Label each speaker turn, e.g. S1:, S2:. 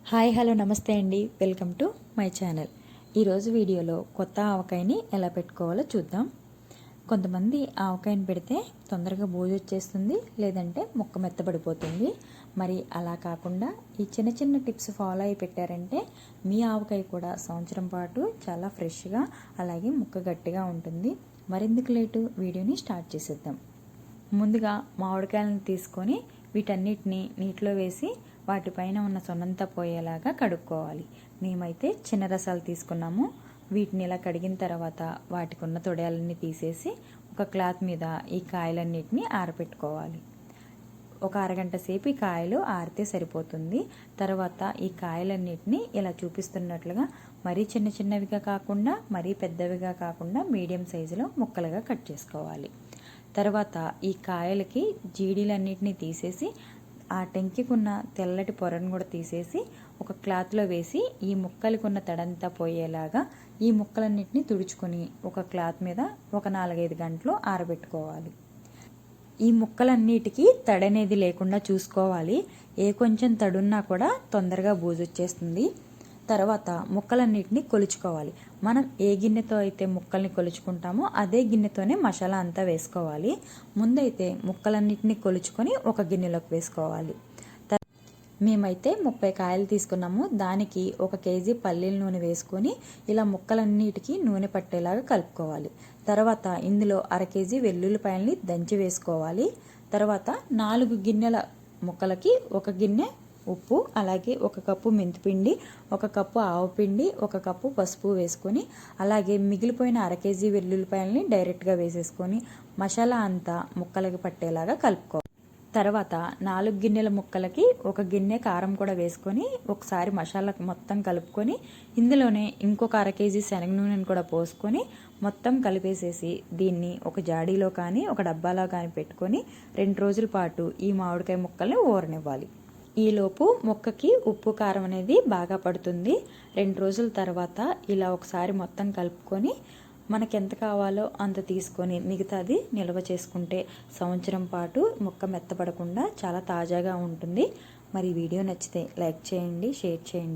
S1: Hi hello నమస్తే అండి, welcome to my channel. ఈరోజు వీడియోలో కొత్త ఆవకాయని ఎలా పెట్టుకోవాలో చూద్దాం. కొంతమంది ఆవకాయని పెడితే తొందరగా బూజు వచ్చేస్తుంది, లేదంటే ముక్క మెత్తబడిపోతుంది. మరి అలా కాకుండా ఈ చిన్న చిన్న టిప్స్ ఫాలో అయి పెట్టారంటే మీ ఆవకాయ కూడా సంవత్సరం పాటు చాలా ఫ్రెష్గా అలాగే ముక్క గట్టిగా ఉంటుంది. మరెందుకు లేటు, వీడియోని స్టార్ట్ చేసేద్దాం. ముందుగా మామిడికాయలను తీసుకొని వీటన్నిటిని నీటిలో వేసి వాటిపైన ఉన్న సొన్నంతా పోయేలాగా కడుక్కోవాలి. మేమైతే చిన్న రసాలు తీసుకున్నాము. వీటిని ఇలా కడిగిన తర్వాత వాటికి ఉన్న తొడయాలన్నీ తీసేసి ఒక క్లాత్ మీద ఈ కాయలన్నిటిని ఆరబెట్టుకోవాలి. ఒక అరగంట సేపు ఈ కాయలు ఆరితే సరిపోతుంది. తర్వాత ఈ కాయలన్నిటిని ఇలా చూపిస్తున్నట్లుగా మరీ చిన్న చిన్నవిగా కాకుండా మరీ పెద్దవిగా కాకుండా మీడియం సైజులో ముక్కలుగా కట్ చేసుకోవాలి. తర్వాత ఈ కాయలకి జీడీలన్నిటినీ తీసేసి ఆ టెంకికున్న తెల్లటి పొరను కూడా తీసేసి ఒక క్లాత్లో వేసి ఈ ముక్కలకి ఉన్న తడంతా పోయేలాగా ఈ ముక్కలన్నిటిని తుడుచుకొని ఒక క్లాత్ మీద ఒక 4-5 గంటలు ఆరబెట్టుకోవాలి. ఈ ముక్కలన్నిటికీ తడనేది లేకుండా చూసుకోవాలి. ఏ కొంచెం తడున్నా కూడా తొందరగా బూజు వచ్చేస్తుంది. తర్వాత ముక్కలన్నిటిని కొలుచుకోవాలి. మనం ఏ గిన్నెతో అయితే ముక్కల్ని కొలుచుకుంటామో అదే గిన్నెతోనే మసాలా అంతా వేసుకోవాలి. ముందైతే ముక్కలన్నిటిని కొలుచుకొని ఒక గిన్నెలోకి వేసుకోవాలి. మేమైతే 30 కాయలు తీసుకున్నాము. దానికి 1 కేజీ పల్లీల నూనె వేసుకొని ఇలా ముక్కలన్నిటికీ నూనె పట్టేలాగా కలుపుకోవాలి. తర్వాత ఇందులో 1/2 కేజీ వెల్లుల్లిపాయల్ని దంచి వేసుకోవాలి. తర్వాత 4 గిన్నెల ముక్కలకి 1 గిన్నె ఉప్పు, అలాగే 1 కప్పు మెంతిపిండి, 1 కప్పు ఆవపిండి, 1 కప్పు పసుపు వేసుకొని అలాగే మిగిలిపోయిన 1/2 కేజీ వెల్లుల్లిపాయలని డైరెక్ట్గా వేసేసుకొని మసాలా అంతా ముక్కలకి పట్టేలాగా కలుపుకోవాలి. తర్వాత 4 గిన్నెల ముక్కలకి 1 గిన్నె కారం కూడా వేసుకొని ఒకసారి మసాలా మొత్తం కలుపుకొని ఇందులోనే ఇంకొక 1/2 కేజీ శనగ నూనెను కూడా పోసుకొని మొత్తం కలిపేసేసి దీన్ని ఒక జాడీలో కానీ ఒక డబ్బాలో కానీ పెట్టుకొని 2 రోజుల పాటు ఈ మామిడికాయ ముక్కల్ని ఊరనివ్వాలి. ఈలోపు ముక్కకి ఉప్పు కారం అనేది బాగా పడుతుంది. 2 రోజుల తర్వాత ఇలా ఒకసారి మొత్తం కలుపుకొని మనకి ఎంత కావాలో అంత తీసుకొని మిగతాది నిల్వ చేసుకుంటే సంవత్సరం పాటు ముక్క మెత్తపడకుండా చాలా తాజాగా ఉంటుంది. మరి వీడియో నచ్చితే లైక్ చేయండి, షేర్ చేయండి.